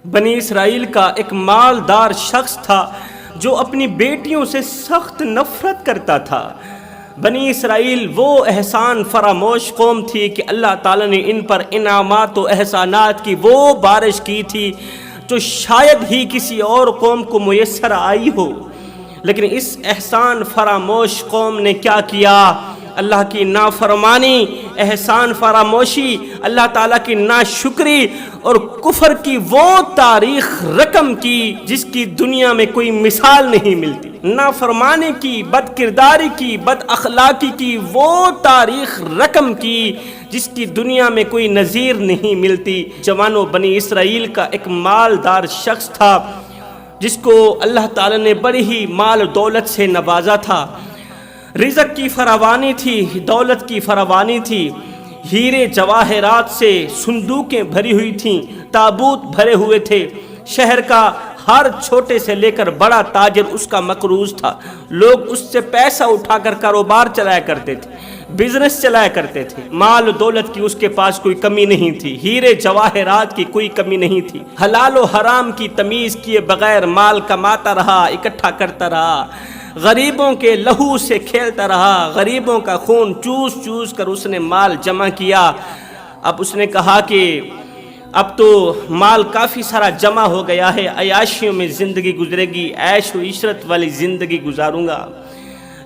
بنی اسرائیل کا ایک مالدار شخص تھا جو اپنی بیٹیوں سے سخت نفرت کرتا تھا۔ بنی اسرائیل وہ احسان فراموش قوم تھی کہ اللہ تعالیٰ نے ان پر انعامات و احسانات کی وہ بارش کی تھی جو شاید ہی کسی اور قوم کو میسر آئی ہو، لیکن اس احسان فراموش قوم نے کیا کیا؟ اللہ کی نافرمانی، احسان فراموشی، اللہ تعالیٰ کی ناشکری اور کفر کی وہ تاریخ رقم کی جس کی دنیا میں کوئی مثال نہیں ملتی۔ نافرمانی کی، بد کرداری کی، بد اخلاقی کی وہ تاریخ رقم کی جس کی دنیا میں کوئی نظیر نہیں ملتی۔ جوانوں، بنی اسرائیل کا ایک مالدار شخص تھا جس کو اللہ تعالیٰ نے بڑی ہی مال و دولت سے نوازا تھا، رزق کی فراوانی تھی، دولت کی فراوانی تھی، ہیرے جواہرات سے صندوقیں بھری ہوئی تھیں، تابوت بھرے ہوئے تھے، شہر کا ہر چھوٹے سے لے کر بڑا تاجر اس کا مقروض تھا، لوگ اس سے پیسہ اٹھا کر کاروبار چلایا کرتے تھے، بزنس چلایا کرتے تھے، مال و دولت کی اس کے پاس کوئی کمی نہیں تھی، ہیرے جواہرات کی کوئی کمی نہیں تھی، حلال و حرام کی تمیز کیے بغیر مال کماتا رہا، اکٹھا کرتا رہا، غریبوں کے لہو سے کھیلتا رہا، غریبوں کا خون چوس چوس کر اس نے مال جمع کیا۔ اب اس نے کہا کہ اب تو مال کافی سارا جمع ہو گیا ہے، عیاشیوں میں زندگی گزرے گی، عیش و عشرت والی زندگی گزاروں گا۔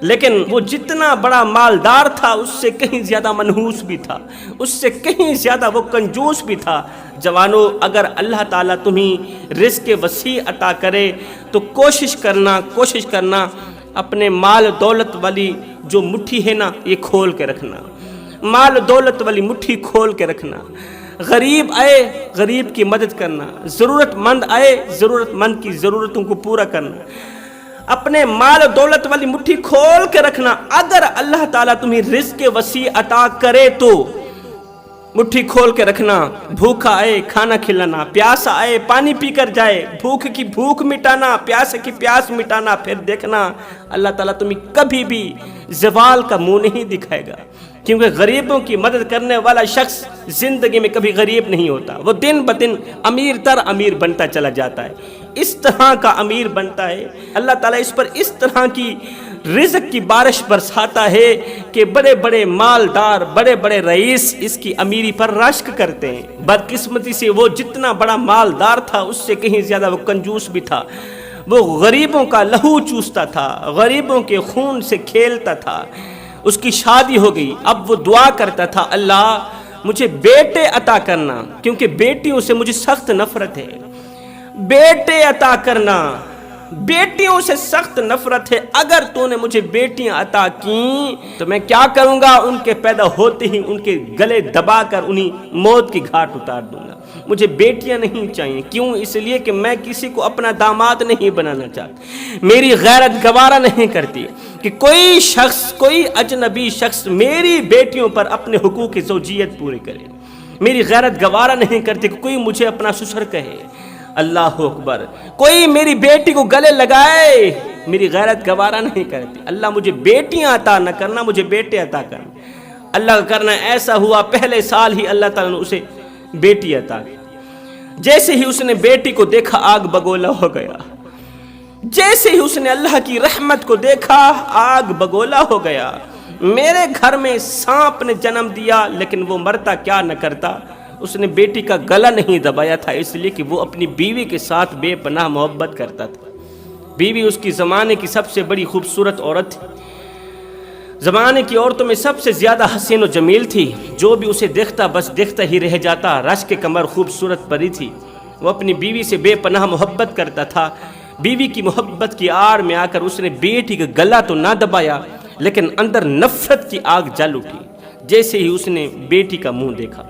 لیکن وہ جتنا بڑا مالدار تھا اس سے کہیں زیادہ منحوس بھی تھا، اس سے کہیں زیادہ وہ کنجوس بھی تھا۔ جوانوں، اگر اللہ تعالیٰ تمہیں رزق وسیع عطا کرے تو کوشش کرنا اپنے مال دولت والی جو مٹھی ہے نا، یہ کھول کے رکھنا، مال دولت والی مٹھی کھول کے رکھنا، غریب آئے غریب کی مدد کرنا، ضرورت مند آئے ضرورت مند کی ضرورتوں کو پورا کرنا، اپنے مال و دولت والی مٹھی کھول کے رکھنا۔ اگر اللہ تعالیٰ تمہیں رزق وسیع عطا کرے تو مٹھی کھول کے رکھنا، بھوکا آئے کھانا کھلانا، پیاسا آئے پانی پی کر جائے، بھوک کی بھوک مٹانا، پیاس کی پیاس مٹانا، پھر دیکھنا اللہ تعالیٰ تمہیں کبھی بھی زوال کا منہ نہیں دکھائے گا، کیونکہ غریبوں کی مدد کرنے والا شخص زندگی میں کبھی غریب نہیں ہوتا، وہ دن بدن امیر تر امیر بنتا چلا جاتا ہے، اس طرح کا امیر بنتا ہے۔ اللہ تعالیٰ اس پر اس طرح کی رزق کی بارش برساتا ہے کہ بڑے بڑے مالدار، بڑے بڑے رئیس اس کی امیری پر رشک کرتے ہیں۔ بدقسمتی سے وہ جتنا بڑا مالدار تھا اس سے کہیں زیادہ وہ کنجوس بھی تھا، وہ غریبوں کا لہو چوستا تھا، غریبوں کے خون سے کھیلتا تھا۔ اس کی شادی ہو گئی، اب وہ دعا کرتا تھا، اللہ مجھے بیٹے عطا کرنا، کیونکہ بیٹیوں سے مجھے سخت نفرت ہے، بیٹے عطا کرنا، بیٹیوں سے سخت نفرت ہے، اگر تو نے مجھے بیٹیاں عطا کی تو میں کیا کروں گا؟ ان کے پیدا ہوتے ہی ان کے گلے دبا کر انہیں موت کی گھاٹ اتار دوں گا۔ مجھے بیٹیاں نہیں چاہیے، کیوں؟ اس لیے کہ میں کسی کو اپنا داماد نہیں بنانا چاہتا، میری غیرت گوارا نہیں کرتی کہ کوئی شخص، کوئی اجنبی شخص میری بیٹیوں پر اپنے حقوق زوجیت پورے کرے، میری غیرت گوارا نہیں کرتی کہ کوئی مجھے اپنا سسر کہے۔ اللہ اکبر، کوئی میری بیٹی کو گلے لگائے، میری غیرت گوارا نہیں کرتی۔ اللہ مجھے بیٹیاں عطا نہ کرنا، مجھے بیٹے عطا کرنا۔ اللہ کا کرنا ایسا ہوا، پہلے سال ہی اللہ تعالیٰ نے اسے بیٹی عطا کی۔ جیسے ہی اس نے بیٹی کو دیکھا آگ بگولا ہو گیا، جیسے ہی اس نے اللہ کی رحمت کو دیکھا آگ بگولا ہو گیا۔ میرے گھر میں سانپ نے جنم دیا لیکن وہ مرتا کیا نہ کرتا، اس نے بیٹی کا گلا نہیں دبایا تھا، اس لیے کہ وہ اپنی بیوی کے ساتھ بے پناہ محبت کرتا تھا۔ بیوی اس کی زمانے کی سب سے بڑی خوبصورت عورت تھی، زمانے کی عورتوں میں سب سے زیادہ حسین و جمیل تھی، جو بھی اسے دیکھتا بس دیکھتا ہی رہ جاتا، رش کے کمر خوبصورت پری تھی۔ وہ اپنی بیوی سے بے پناہ محبت کرتا تھا۔ بیوی کی محبت کی آڑ میں آ کر اس نے بیٹی کا گلا تو نہ دبایا لیکن اندر نفرت کی آگ جل اٹھی۔ جیسے ہی اس نے بیٹی کا منہ دیکھا،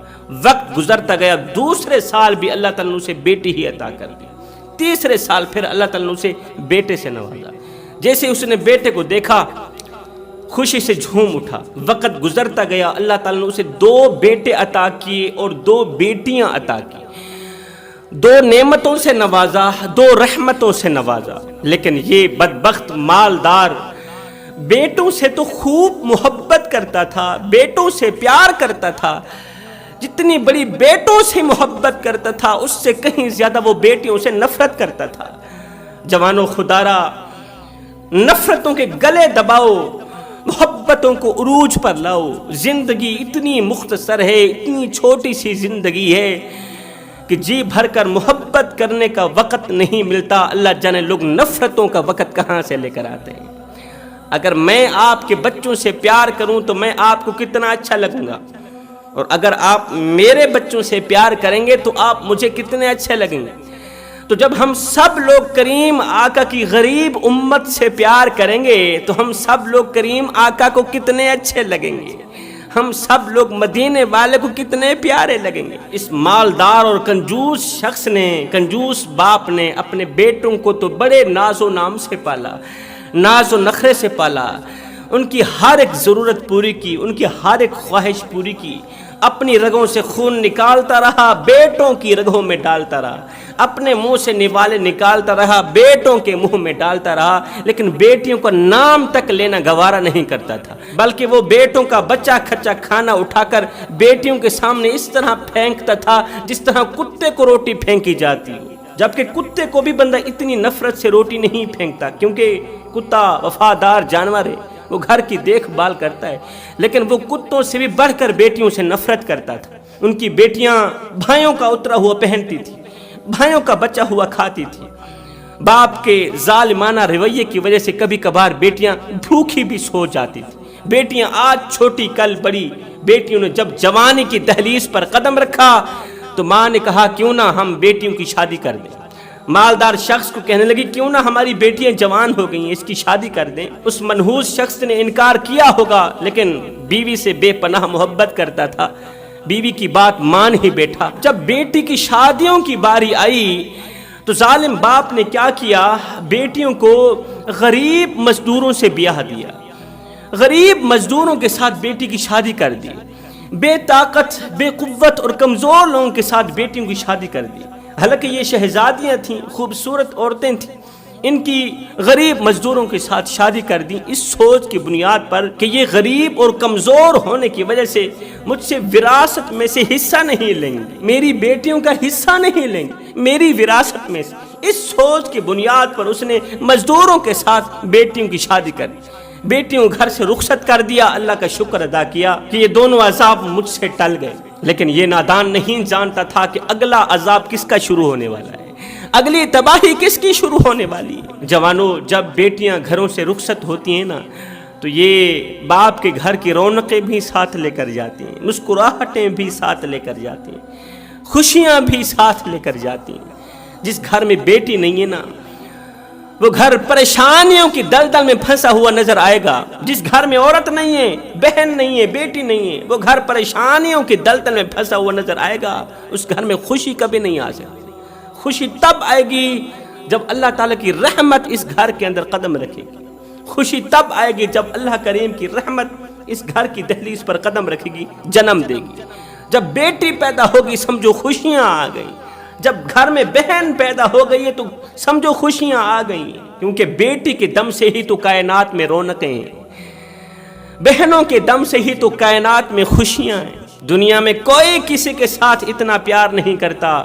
وقت گزرتا گیا، دوسرے سال بھی اللہ تعالیٰ نے اسے بیٹی ہی عطا کر دی، تیسرے سال پھر اللہ تعالیٰ نے اسے بیٹے سے نوازا۔ جیسے اس نے بیٹے کو دیکھا خوشی سے جھوم اٹھا، وقت گزرتا گیا، اللہ تعالیٰ نے اسے 2 بیٹے عطا کیے اور 2 بیٹیاں عطا کی، 2 نعمتوں سے نوازا، 2 رحمتوں سے نوازا۔ لیکن یہ بدبخت مالدار بیٹوں سے تو خوب محبت کرتا تھا، بیٹوں سے پیار کرتا تھا، جتنی بڑی بیٹوں سے محبت کرتا تھا اس سے کہیں زیادہ وہ بیٹیوں سے نفرت کرتا تھا۔ جوانوں خدارا، نفرتوں کے گلے دباؤ، محبتوں کو عروج پر لاؤ۔ زندگی اتنی مختصر ہے، اتنی چھوٹی سی زندگی ہے کہ جی بھر کر محبت کرنے کا وقت نہیں ملتا، اللہ جانے لوگ نفرتوں کا وقت کہاں سے لے کر آتے ہیں۔ اگر میں آپ کے بچوں سے پیار کروں تو میں آپ کو کتنا اچھا لگوں گا، اور اگر آپ میرے بچوں سے پیار کریں گے تو آپ مجھے کتنے اچھے لگیں گے۔ تو جب ہم سب لوگ کریم آقا کی غریب امت سے پیار کریں گے تو ہم سب لوگ کریم آقا کو کتنے اچھے لگیں گے، ہم سب لوگ مدینے والے کو کتنے پیارے لگیں گے۔ اس مالدار اور کنجوس شخص نے، کنجوس باپ نے اپنے بیٹوں کو تو بڑے ناز و نام سے پالا، ناز و نخرے سے پالا، ان کی ہر ایک ضرورت پوری کی، ان کی ہر ایک خواہش پوری کی، اپنی رگوں سے خون نکالتا رہا، بیٹوں کی رگوں میں ڈالتا رہا، اپنے منہ سے نوالے نکالتا رہا، بیٹوں کے منہ میں ڈالتا رہا، لیکن بیٹیوں کا نام تک لینا گوارا نہیں کرتا تھا، بلکہ وہ بیٹوں کا بچہ کھچا کھانا اٹھا کر بیٹیوں کے سامنے اس طرح پھینکتا تھا جس طرح کتے کو روٹی پھینکی جاتی ہو، جبکہ کتے کو بھی بندہ اتنی نفرت سے روٹی نہیں پھینکتا، کیونکہ کتا وفادار جانور ہے، وہ گھر کی دیکھ بھال کرتا ہے، لیکن وہ کتوں سے بھی بڑھ کر بیٹیوں سے نفرت کرتا تھا۔ ان کی بیٹیاں بھائیوں کا اترا ہوا پہنتی تھی، بھائیوں کا بچا ہوا کھاتی تھی۔ باپ کے ظالمانہ رویے کی وجہ سے کبھی کبھار بیٹیاں بھوکی بھی سو جاتی تھی۔ بیٹیاں آج چھوٹی کل بڑی، بیٹیوں نے جب جوانی کی دہلیز پر قدم رکھا تو ماں نے کہا کیوں نہ ہم بیٹیوں کی شادی کر دیں۔ مالدار شخص کو کہنے لگی کیوں نہ ہماری بیٹیاں جوان ہو گئی ہیں، اس کی شادی کر دیں۔ اس منحوس شخص نے انکار کیا ہوگا، لیکن بیوی سے بے پناہ محبت کرتا تھا، بیوی کی بات مان ہی بیٹھا۔ جب بیٹی کی شادیوں کی باری آئی تو ظالم باپ نے کیا کیا، بیٹیوں کو غریب مزدوروں سے بیاہ دیا، غریب مزدوروں کے ساتھ بیٹی کی شادی کر دی، بے طاقت بے قوت اور کمزور لوگوں کے ساتھ بیٹیوں کی شادی کر دی۔ حالانکہ یہ شہزادیاں تھیں، خوبصورت عورتیں تھیں، ان کی غریب مزدوروں کے ساتھ شادی کر دی، اس سوچ کی بنیاد پر کہ یہ غریب اور کمزور ہونے کی وجہ سے مجھ سے وراثت میں سے حصہ نہیں لیں گے، میری بیٹیوں کا حصہ نہیں لیں گے میری وراثت میں سے۔ اس سوچ کی بنیاد پر اس نے مزدوروں کے ساتھ بیٹیوں کی شادی کر دی، بیٹیوں گھر سے رخصت کر دیا۔ اللہ کا شکر ادا کیا کہ یہ دونوں عذاب مجھ سے ٹل گئے، لیکن یہ نادان نہیں جانتا تھا کہ اگلا عذاب کس کا شروع ہونے والا ہے، اگلی تباہی کس کی شروع ہونے والی ہے۔ جوانوں، جب بیٹیاں گھروں سے رخصت ہوتی ہیں نا تو یہ باپ کے گھر کی رونقیں بھی ساتھ لے کر جاتی ہیں، مسکراہٹیں بھی ساتھ لے کر جاتی ہیں، خوشیاں بھی ساتھ لے کر جاتی ہیں۔ جس گھر میں بیٹی نہیں ہے نا وہ گھر پریشانیوں کی دلدل میں پھنسا ہوا نظر آئے گا۔ جس گھر میں عورت نہیں ہے، بہن نہیں ہے، بیٹی نہیں ہے، وہ گھر پریشانیوں کی دلدل میں پھنسا ہوا نظر آئے گا۔ اس گھر میں خوشی کبھی نہیں آ سکتی۔ خوشی تب آئے گی جب اللہ تعالیٰ کی رحمت اس گھر کے اندر قدم رکھے گی، خوشی تب آئے گی جب اللہ کریم کی رحمت اس گھر کی دہلیز پر قدم رکھے گی، جنم دے گی۔ جب بیٹی پیدا ہوگی سمجھو خوشیاں آ گئی، جب گھر میں بہن پیدا ہو گئی ہے تو سمجھو خوشیاں آ گئی، کیونکہ بیٹی کے دم سے ہی تو کائنات میں رونقیں ہیں، بہنوں کے دم سے ہی تو کائنات میں خوشیاں ہیں۔ دنیا میں کوئی کسی کے ساتھ اتنا پیار نہیں کرتا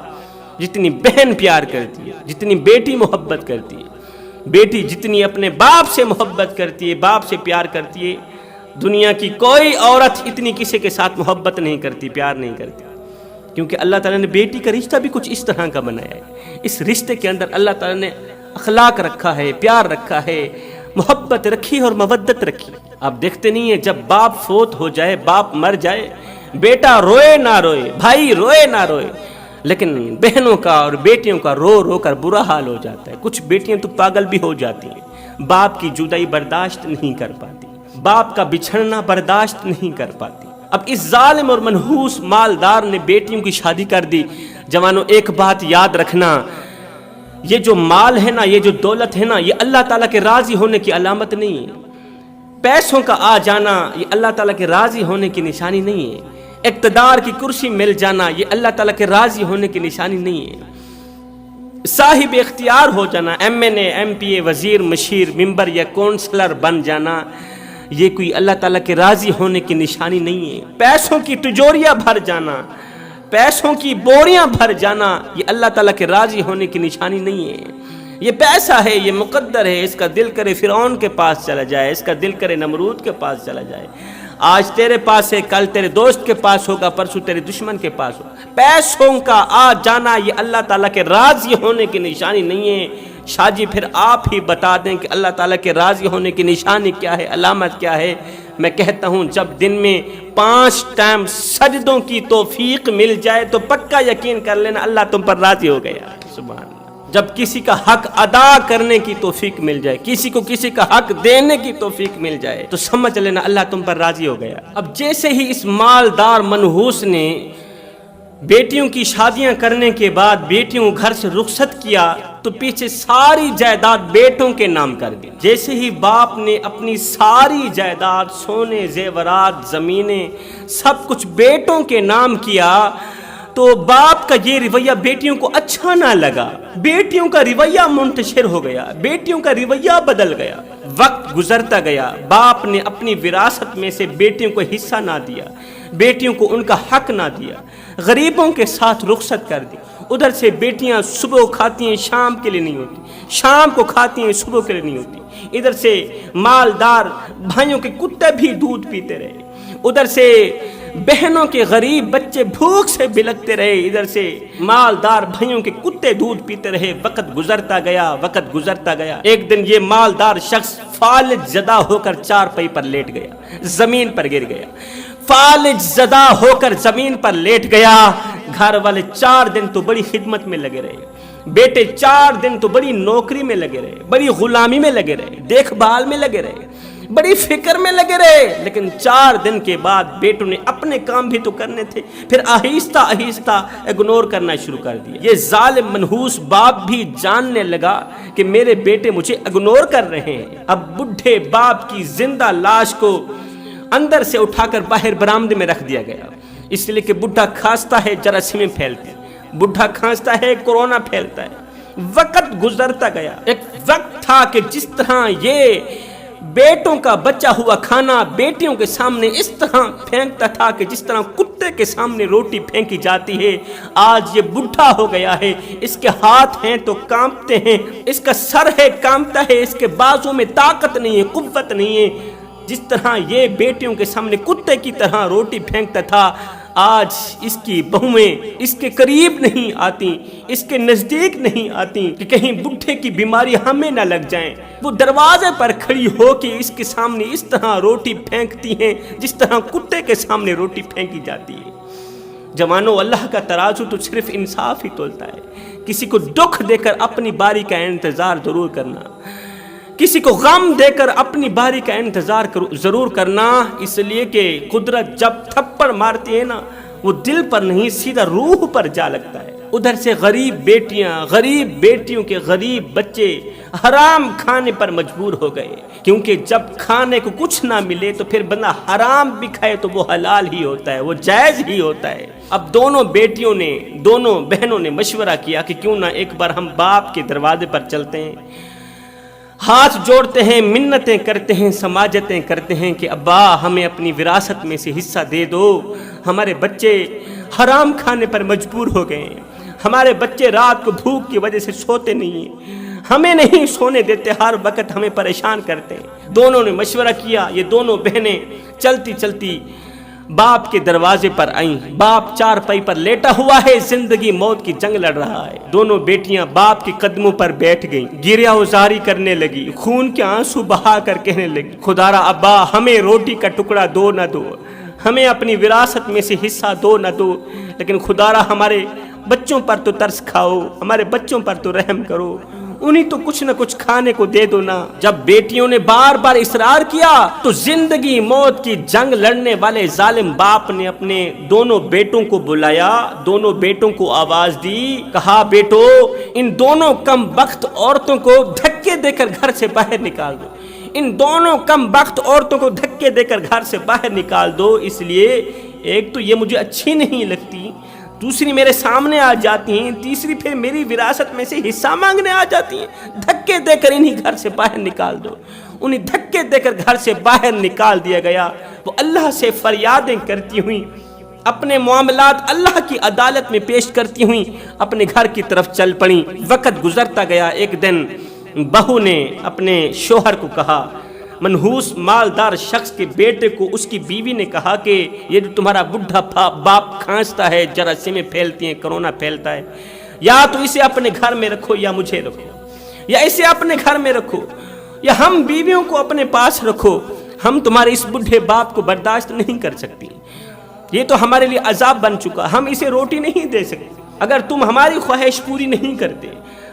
جتنی بہن پیار کرتی ہے، جتنی بیٹی محبت کرتی ہے۔ بیٹی جتنی اپنے باپ سے محبت کرتی ہے، باپ سے پیار کرتی ہے، دنیا کی کوئی عورت اتنی کسی کے ساتھ محبت نہیں کرتی، پیار نہیں کرتی، کیونکہ اللہ تعالیٰ نے بیٹی کا رشتہ بھی کچھ اس طرح کا بنایا ہے۔ اس رشتے کے اندر اللہ تعالیٰ نے اخلاق رکھا ہے، پیار رکھا ہے، محبت رکھی اور مودت رکھی۔ آپ دیکھتے نہیں ہیں جب باپ فوت ہو جائے، باپ مر جائے، بیٹا روئے نہ روئے، بھائی روئے نہ روئے، لیکن بہنوں کا اور بیٹیوں کا رو رو کر برا حال ہو جاتا ہے۔ کچھ بیٹیاں تو پاگل بھی ہو جاتی ہیں، باپ کی جدائی برداشت نہیں کر پاتی، باپ کا بچھڑنا برداشت نہیں کر پاتی۔ اب اس ظالم اور منحوس مالدار نے بیٹیوں کی شادی کر دی۔ جوانوں، ایک بات یاد رکھنا، یہ جو مال ہے نا، یہ جو دولت ہے نا، یہ اللہ تعالیٰ کے راضی ہونے کی علامت نہیں ہے۔ پیسوں کا آ جانا یہ اللہ تعالیٰ کے راضی ہونے کی نشانی نہیں ہے۔ اقتدار کی کرسی مل جانا یہ اللہ تعالیٰ کے راضی ہونے کی نشانی نہیں ہے۔ صاحب اختیار ہو جانا، ایم این اے، ایم پی اے، وزیر، مشیر، ممبر یا کونسلر بن جانا، یہ کوئی اللہ تعالیٰ کے راضی ہونے کی نشانی نہیں ہے۔ پیسوں کی تجوریاں بھر جانا، پیسوں کی بوریاں بھر جانا، یہ اللہ تعالیٰ کے راضی ہونے کی نشانی نہیں ہے۔ یہ پیسہ ہے، یہ مقدر ہے، اس کا دل کرے فرعون کے پاس چلا جائے، اس کا دل کرے نمرود کے پاس چلا جائے۔ آج تیرے پاس ہے، کل تیرے دوست کے پاس ہوگا، پرسوں تیرے دشمن کے پاس ہوگا۔ پیسوں کا آ جانا یہ اللہ تعالیٰ کے راضی ہونے کی نشانی نہیں ہے۔ شاہ جی پھر آپ ہی بتا دیں کہ اللہ تعالیٰ کے راضی ہونے کی نشانی کیا ہے، علامت کیا ہے؟ میں کہتا ہوں جب دن میں 5 ٹائم سجدوں کی توفیق مل جائے تو پکا یقین کر لینا اللہ تم پر راضی ہو گیا۔ سبحان اللہ۔ جب کسی کا حق ادا کرنے کی توفیق مل جائے، کسی کو کسی کا حق دینے کی توفیق مل جائے تو سمجھ لینا اللہ تم پر راضی ہو گیا۔ اب جیسے ہی اس مالدار منحوس نے بیٹیوں کی شادیاں کرنے کے بعد بیٹیوں کو گھر سے رخصت کیا تو پیچھے ساری جائیداد بیٹوں کے نام کر دی۔ جیسے ہی باپ نے اپنی ساری جائیداد، سونے، زیورات، زمینیں، سب کچھ بیٹوں کے نام کیا تو باپ کا یہ رویہ بیٹیوں کو اچھا نہ لگا، بیٹیوں کا رویہ منتشر ہو گیا، بیٹیوں کا رویہ بدل گیا۔ وقت گزرتا گیا، باپ نے اپنی وراثت میں سے بیٹیوں کو حصہ نہ دیا، بیٹیوں کو ان کا حق نہ دیا، غریبوں کے ساتھ رخصت کر دی۔ ادھر سے بیٹیاں صبح کھاتی ہیں شام کے لیے نہیں ہوتی، شام کو کھاتی ہیں صبح کے لیے نہیں ہوتی۔ ادھر سے مالدار بھائیوں کے کتے بھی دودھ پیتے رہے، ادھر سے بہنوں کے غریب بچے بھوک سے بلکتے رہے، ادھر سے مالدار بھائیوں کے کتے دودھ پیتے رہے۔ وقت گزرتا گیا، وقت گزرتا گیا۔ ایک دن یہ مالدار شخص فالج زدہ ہو کر چارپائی پر لیٹ گیا، زمین پر گر گیا، فالج زدہ ہو کر زمین پر لیٹ گیا۔ گھر والے 4 دن تو بڑی خدمت میں لگے رہے، بیٹے 4 دن تو بڑی نوکری میں لگے رہے، بڑی غلامی میں لگے رہے، دیکھ بھال میں لگے رہے، بڑی فکر میں لگے رہے، لیکن 4 دن کے بعد بیٹوں نے اپنے کام بھی تو کرنے تھے، پھر آہستہ آہستہ اگنور کرنا شروع کر دیا۔ یہ ظالم منحوس باپ بھی جاننے لگا کہ میرے بیٹے مجھے اگنور کر رہے ہیں۔ اب بڈھے باپ کی زندہ لاش کو اندر سے اٹھا کر باہر برآمدے میں رکھ دیا گیا، اس لیے کہ بڈھا کھانستا ہے جراثیمیں پھیلتی ہیں، بڈھا کھانستا ہے کورونا پھیلتا ہے۔ وقت گزرتا گیا، ایک وقت تھا کہ جس طرح یہ بیٹوں کا بچا ہوا کھانا بیٹیوں کے سامنے اس طرح پھینکتا تھا کہ جس طرح کتے کے سامنے روٹی پھینکی جاتی ہے، آج یہ بڈھا ہو گیا ہے، اس کے ہاتھ ہیں تو کانپتے ہیں، اس کا سر ہے کانپتا ہے، اس کے بازوں میں طاقت نہیں ہے، قوت نہیں ہے۔ جس طرح یہ بیٹیوں کے سامنے کتے کی طرح روٹی پھینکتا تھا، آج اس کی بہویں اس کے قریب نہیں آتی، اس کے نزدیک نہیں آتی کہ کہیں بڈھے کی بیماری ہمیں نہ لگ جائیں۔ وہ دروازے پر کھڑی ہو کے اس کے سامنے اس طرح روٹی پھینکتی ہیں جس طرح کتے کے سامنے روٹی پھینکی جاتی ہے۔ جوانوں، اللہ کا ترازو تو صرف انصاف ہی تولتا ہے۔ کسی کو دکھ دے کر اپنی باری کا انتظار ضرور کرنا، کسی کو غم دے کر اپنی باری کا انتظار ضرور کرنا، اس لیے کہ قدرت جب تھپڑ مارتی ہے نا، وہ دل پر نہیں سیدھا روح پر جا لگتا ہے۔ ادھر سے غریب بیٹیاں، غریب بیٹیوں کے غریب بچے حرام کھانے پر مجبور ہو گئے، کیونکہ جب کھانے کو کچھ نہ ملے تو پھر بندہ حرام بھی کھائے تو وہ حلال ہی ہوتا ہے، وہ جائز ہی ہوتا ہے۔ اب دونوں بیٹیوں نے، دونوں بہنوں نے مشورہ کیا کہ کیوں نہ ایک بار ہم باپ کے دروازے پر چلتے ہیں، ہاتھ جوڑتے ہیں، منتیں کرتے ہیں، سماجتیں کرتے ہیں کہ ابا ہمیں اپنی وراثت میں سے حصہ دے دو، ہمارے بچے حرام کھانے پر مجبور ہو گئے ہیں، ہمارے بچے رات کو بھوک کی وجہ سے سوتے نہیں ہیں، ہمیں نہیں سونے دیتے، ہر وقت ہمیں پریشان کرتے ہیں۔ دونوں نے مشورہ کیا، یہ دونوں بہنیں چلتی چلتی باپ کے دروازے پر آئیں۔ باپ چارپائی پر لیٹا ہوا ہے، زندگی موت کی جنگ لڑ رہا ہے۔ دونوں بیٹیاں باپ کے قدموں پر بیٹھ گئیں، گریہ وزاری کرنے لگی، خون کے آنسو بہا کر کہنے لگی، خدارا ابا ہمیں روٹی کا ٹکڑا دو نہ دو، ہمیں اپنی وراثت میں سے حصہ دو نہ دو، لیکن خدارا ہمارے بچوں پر تو ترس کھاؤ، ہمارے بچوں پر تو رحم کرو، انہیں تو کچھ نہ کچھ کھانے کو دے دو نا۔ جب بیٹیوں نے بار بار اصرار کیا تو زندگی موت کی جنگ لڑنے والے ظالم باپ نے اپنے دونوں بیٹوں کو بلایا، دونوں بیٹوں کو آواز دی، کہا بیٹو ان دونوں کم بخت عورتوں کو دھکے دے کر گھر سے باہر نکال دو، ان دونوں کم بخت عورتوں کو دھکے دے کر گھر سے باہر نکال دو، اس لیے ایک تو یہ مجھے اچھی نہیں لگتی، دوسری میرے سامنے آ جاتی ہیں، تیسری پھر میری وراثت میں سے حصہ مانگنے آ جاتی ہیں۔ دھکے دے کر انہیں گھر سے باہر نکال دو۔ انہیں دھکے دے کر گھر سے باہر نکال دیا گیا۔ وہ اللہ سے فریادیں کرتی ہوئیں، اپنے معاملات اللہ کی عدالت میں پیش کرتی ہوئیں اپنے گھر کی طرف چل پڑیں۔ وقت گزرتا گیا۔ ایک دن بہو نے اپنے شوہر کو کہا، منحوس مالدار شخص کے بیٹے کو اس کی بیوی نے کہا کہ یہ جو تمہارا بڈھا باپ کھانستا ہے، جراثیمیں پھیلتی ہیں، کرونا پھیلتا ہے، یا تو اسے اپنے گھر میں رکھو یا مجھے رکھو، یا اسے اپنے گھر میں رکھو یا ہم بیویوں کو اپنے پاس رکھو، ہم تمہارے اس بڈھے باپ کو برداشت نہیں کر سکتی، یہ تو ہمارے لیے عذاب بن چکا، ہم اسے روٹی نہیں دے سکتے، اگر تم ہماری خواہش پوری نہیں کرتے،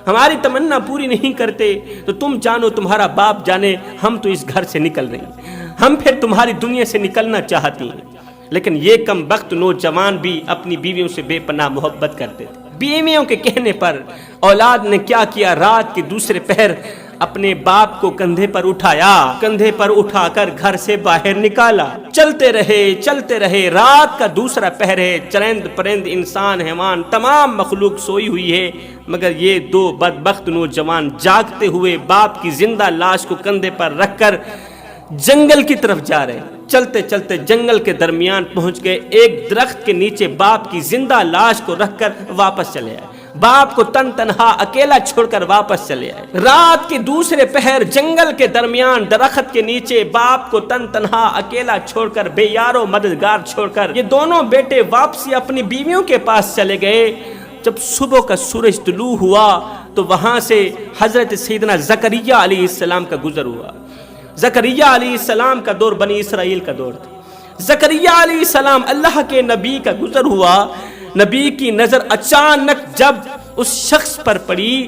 ہماری تمنا پوری نہیں کرتے تو تم جانو تمہارا باپ جانے، ہم تو اس گھر سے نکل رہے ہیں، ہم پھر تمہاری دنیا سے نکلنا چاہتی ہیں۔ لیکن یہ کم بخت نوجوان بھی اپنی بیویوں سے بے پناہ محبت کرتے تھے۔ بیویوں کے کہنے پر اولاد نے کیا کیا، رات کے دوسرے پہر اپنے باپ کو کندھے پر اٹھایا، کندھے پر اٹھا کر گھر سے باہر نکالا۔ چلتے رہے، رات کا دوسرا پہر ہے، چرند پرند انسان حیوان تمام مخلوق سوئی ہوئی ہے، مگر یہ دو بدبخت نوجوان جاگتے ہوئے باپ کی زندہ لاش کو کندھے پر رکھ کر جنگل کی طرف جا رہے۔ چلتے چلتے جنگل کے درمیان پہنچ گئے، ایک درخت کے نیچے باپ کی زندہ لاش کو رکھ کر واپس چلے آئے، باپ کو تنہا اکیلا چھوڑ کر واپس چلے آئے۔ رات کے دوسرے پہر جنگل کے درمیان درخت کے نیچے باپ کو تنہا اکیلا چھوڑ کر، بے یار و مددگار چھوڑ کر، یہ دونوں بیٹے واپسی اپنی بیویوں کے پاس چلے گئے۔ جب صبح کا سورج طلوع ہوا تو وہاں سے حضرت سیدنا زکریا علیہ السلام کا گزر ہوا۔ زکریا علیہ السلام کا دور بنی اسرائیل کا دور تھا۔ زکریا علیہ السلام اللہ کے نبی کا گزر ہوا۔ نبی کی نظر اچانک جب اس شخص پر پڑی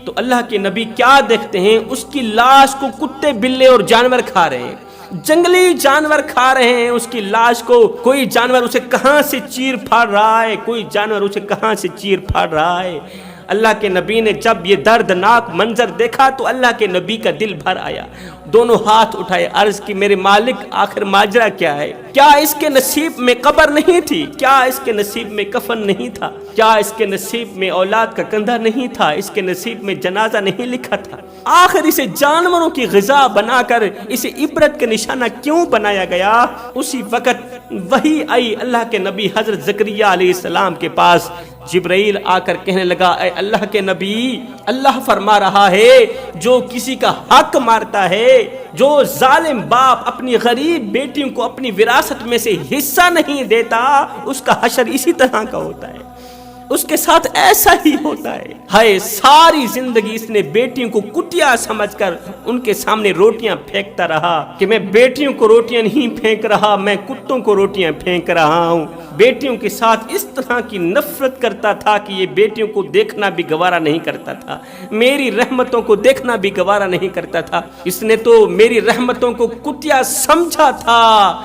تو اللہ کے نبی کیا دیکھتے ہیں، اس کی لاش کو کتے بلے اور جانور کھا رہے ہیں، جنگلی جانور کھا رہے ہیں اس کی لاش کو۔ کوئی جانور اسے کہاں سے چیر پھاڑ رہا ہے، کوئی جانور اسے کہاں سے چیر پھاڑ رہا ہے۔ اللہ کے نبی نے جب یہ دردناک منظر دیکھا تو اللہ کے نبی کا دل بھر آیا، دونوں ہاتھ اٹھائے، عرض کی میرے مالک آخر ماجرا کیا ہے؟ کیا اس کے نصیب میں قبر نہیں تھی؟ کیا اس کے نصیب میں کفن نہیں تھا؟ کیا اس کے نصیب میں اولاد کا کندھا نہیں تھا؟ اس کے نصیب میں جنازہ نہیں لکھا تھا؟ آخر اسے جانوروں کی غذا بنا کر اسے عبرت کا نشانہ کیوں بنایا گیا؟ اسی وقت وحی آئی اللہ کے نبی حضرت زکریا علیہ السلام کے پاس۔ جبرائیل آ کر کہنے لگا، اے اللہ کے نبی، اللہ فرما رہا ہے جو کسی کا حق مارتا ہے، جو ظالم باپ اپنی غریب بیٹیوں کو اپنی وراثت میں سے حصہ نہیں دیتا، اس کا حشر اسی طرح کا ہوتا ہے، اس کے ساتھ ایسا ہی ہوتا ہے۔ ہائے، ساری زندگی اس نے بیٹیوں کو کٹیا سمجھ کر ان کے سامنے روٹیاں پھینکتا رہا کہ میں بیٹیوں کو روٹیاں نہیں پھینک رہا، میں کتوں کو روٹیاں پھینک رہا ہوں۔ بیٹیوں کے ساتھ اس طرح کی نفرت کرتا تھا کہ یہ بیٹیوں کو دیکھنا بھی گوارا نہیں کرتا تھا، میری رحمتوں کو دیکھنا بھی گوارا نہیں کرتا تھا۔ اس نے تو میری رحمتوں کو کتیا سمجھا تھا،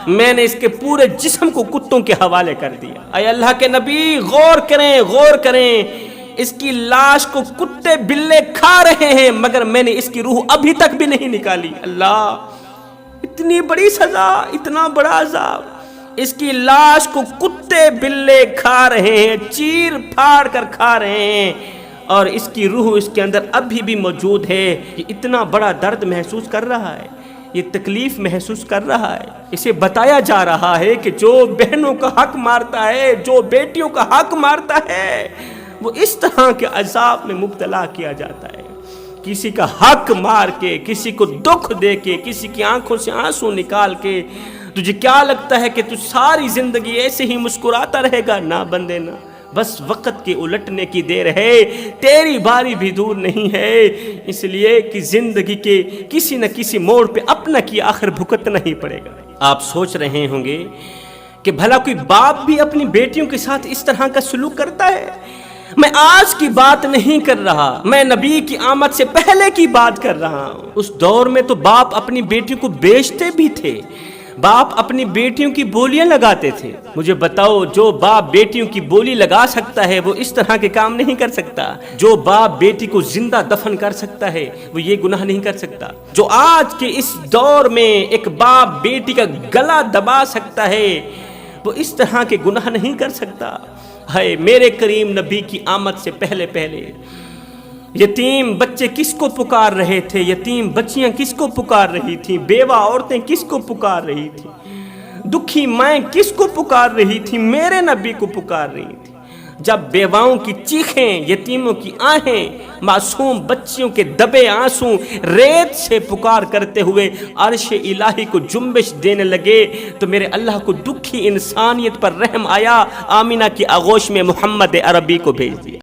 میں نے اس کے پورے جسم کو کتوں کے حوالے کر دیا۔ اے اللہ کے نبی، غور کریں، اس کی لاش کو کتے بلے کھا رہے ہیں مگر میں نے اس کی روح ابھی تک بھی نہیں نکالی۔ اللہ، اتنی بڑی سزا، اتنا بڑا عذاب، اس کی لاش کو کتے بلے کھا رہے ہیں، چیر پھاڑ کر کھا رہے ہیں، اور اس کی روح اس کے اندر ابھی بھی موجود ہے۔ یہ اتنا بڑا درد محسوس کر رہا ہے، یہ تکلیف محسوس کر رہا ہے۔ اسے بتایا جا رہا ہے کہ جو بہنوں کا حق مارتا ہے، جو بیٹیوں کا حق مارتا ہے، وہ اس طرح کے عذاب میں مبتلا کیا جاتا ہے۔ کسی کا حق مار کے، کسی کو دکھ دے کے، کسی کی آنکھوں سے آنسو نکال کے تجھے کیا لگتا ہے کہ تو ساری زندگی ایسے ہی مسکراتا رہے گا؟ نہ بندے نہ، بس وقت کے الٹنے کی دیر ہے، تیری باری بھی دور نہیں ہے، اس لیے کہ زندگی کے کسی نہ کسی موڑ پہ اپنا کی آخر بھگتنا ہی پڑے گا۔ آپ سوچ رہے ہوں گے کہ بھلا کوئی باپ بھی اپنی بیٹیوں کے ساتھ اس طرح کا سلوک کرتا ہے؟ میں آج کی بات نہیں کر رہا، میں نبی کی آمد سے پہلے کی بات کر رہا ہوں۔ اس دور میں تو باپ اپنی بیٹیوں کو بیچتے بھی تھے، باپ اپنی بیٹیوں کی بولیاں لگاتے تھے۔ مجھے بتاؤ، جو باپ بیٹیوں کی بولی لگا سکتا ہے وہ اس طرح کے کام نہیں کر سکتا؟ جو باپ بیٹی کو زندہ دفن کر سکتا ہے وہ یہ گناہ نہیں کر سکتا؟ جو آج کے اس دور میں ایک باپ بیٹی کا گلا دبا سکتا ہے وہ اس طرح کے گناہ نہیں کر سکتا؟ ہے میرے کریم نبی کی آمد سے پہلے پہلے یتیم بچے کس کو پکار رہے تھے، یتیم بچیاں کس کو پکار رہی تھیں، بیوہ عورتیں کس کو پکار رہی تھیں، دکھی مائیں کس کو پکار رہی تھیں، میرے نبی کو پکار رہی تھیں۔ جب بیواؤں کی چیخیں، یتیموں کی آہیں، معصوم بچیوں کے دبے آنسو ریت سے پکار کرتے ہوئے عرش الہی کو جنبش دینے لگے تو میرے اللہ کو دکھی انسانیت پر رحم آیا، آمینہ کی آغوش میں محمد عربی کو بھیج دیا۔